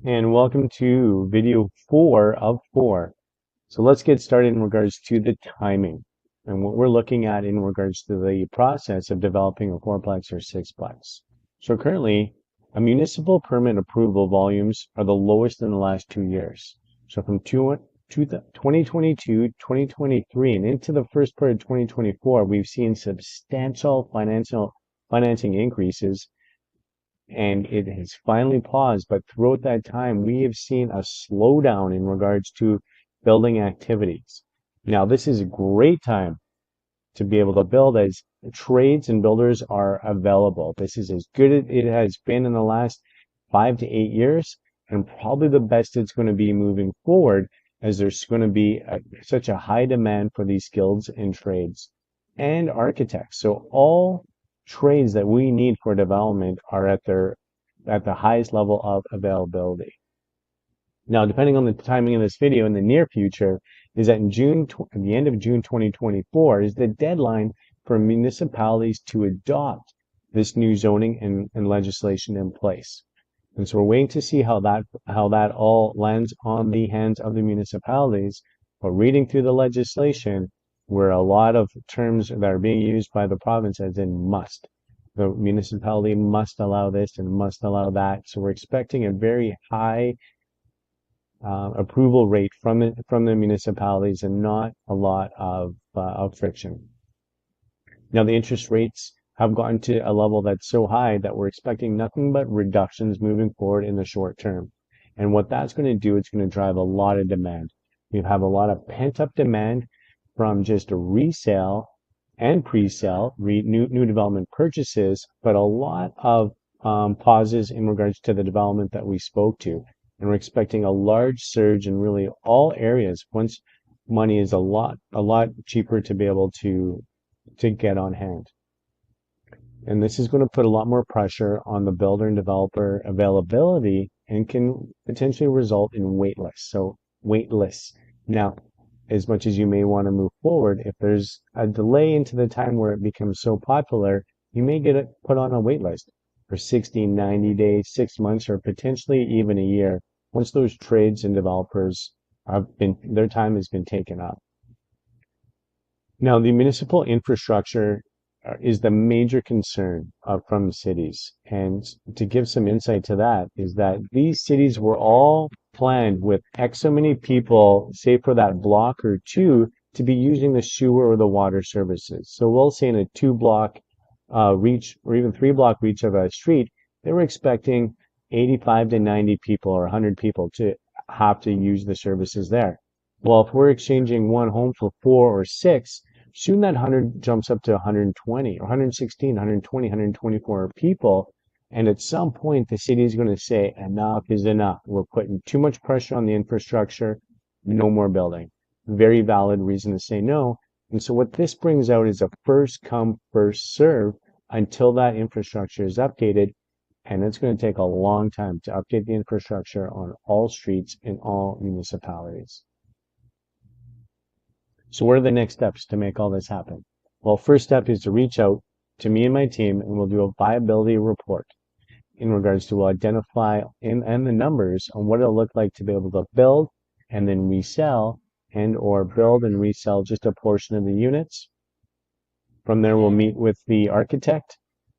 and welcome to video 4 of 4. So let's get started in regards to the timing and what we're looking at in regards to the process of developing a fourplex or sixplex. So currently, a municipal permit approval volumes are the lowest in the last 2 years. So from 2022, 2023, and into the first part of 2024, we've seen substantial financing increases, and it has finally paused. But throughout that time, we have seen a slowdown in regards to building activities. Now, this is a great time to be able to build as trades and builders are available. This is as good as it has been in the last 5 to 8 years, and probably the best it's going to be moving forward, as there's going to be such a high demand for these skills in trades and architects. So all trades that we need for development are at the highest level of availability. Now, depending on the timing of this video, in the near future, is that at the end of June 2024 is the deadline for municipalities to adopt this new zoning and legislation in place. And so we're waiting to see how that all lands on the hands of the municipalities. But reading through the legislation, where a lot of terms that are being used by the province as in must. The municipality must allow this and must allow that. So we're expecting a very high approval rate from the municipalities and not a lot of friction. Now, the interest rates have gotten to a level that's so high that we're expecting nothing but reductions moving forward in the short term. And what that's going to do, it's going to drive a lot of demand. We have a lot of pent-up demand from just a resale and pre-sale, new development purchases, but a lot of pauses in regards to the development that we spoke to. And we're expecting a large surge in really all areas once money is a lot cheaper to be able to get on hand. And this is going to put a lot more pressure on the builder and developer availability and can potentially result in wait lists. So wait lists. Now, as much as you may want to move forward, if there's a delay into the time where it becomes so popular, you may get it put on a wait list for 60, 90 days, 6 months, or potentially even a year, once those trades and developers their time has been taken up. Now, the municipal infrastructure is the major concern from cities. And to give some insight to that is that these cities were all planned with X so many people, say for that block or two, to be using the sewer or the water services. So we'll say in a 2-block reach or even 3-block reach of a street, they were expecting 85 to 90 people or 100 people to have to use the services there. Well, if we're exchanging one home for 4 or 6, soon that 100 jumps up to 120 or 116, 120, 124 people. And at some point, the city is going to say, enough is enough. We're putting too much pressure on the infrastructure. No more building. Very valid reason to say no. And so what this brings out is a first come, first serve until that infrastructure is updated. And it's going to take a long time to update the infrastructure on all streets in all municipalities. So what are the next steps to make all this happen? Well, first step is to reach out to me and my team, and we'll do a viability report in regards to we'll identify and the numbers on what it'll look like to be able to build and then resell and or build and resell just a portion of the units. From there, we'll meet with the architect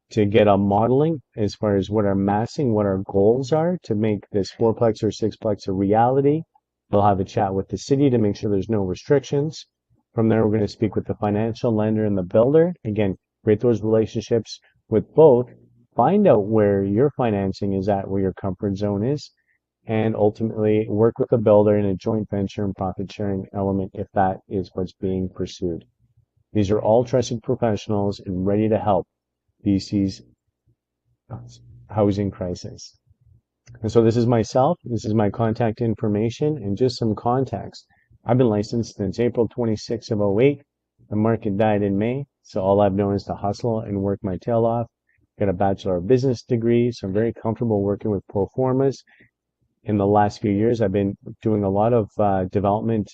to get a modeling as far as what our massing, what our goals are to make this fourplex or sixplex a reality. We'll have a chat with the city to make sure there's no restrictions. From there, we're going to speak with the financial lender and the builder. Again, create those relationships with both. Find out where your financing is at, where your comfort zone is, and ultimately work with the builder in a joint venture and profit sharing element if that is what's being pursued. These are all trusted professionals and ready to help BC's housing crisis. And so this is myself, this is my contact information, and just some context. I've been licensed since April 26 of 08. The market died in May, so all I've known is to hustle and work my tail off. Got a Bachelor of Business degree, so I'm very comfortable working with pro formas. In the last few years, I've been doing a lot of development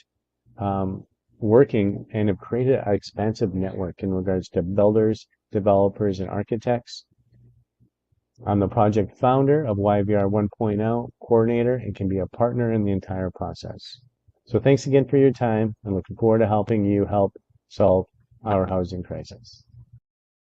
working and have created an expansive network in regards to builders, developers, and architects. I'm the project founder of YVR 1.0, coordinator, and can be a partner in the entire process. So thanks again for your time. I'm looking forward to helping you help solve our housing crisis.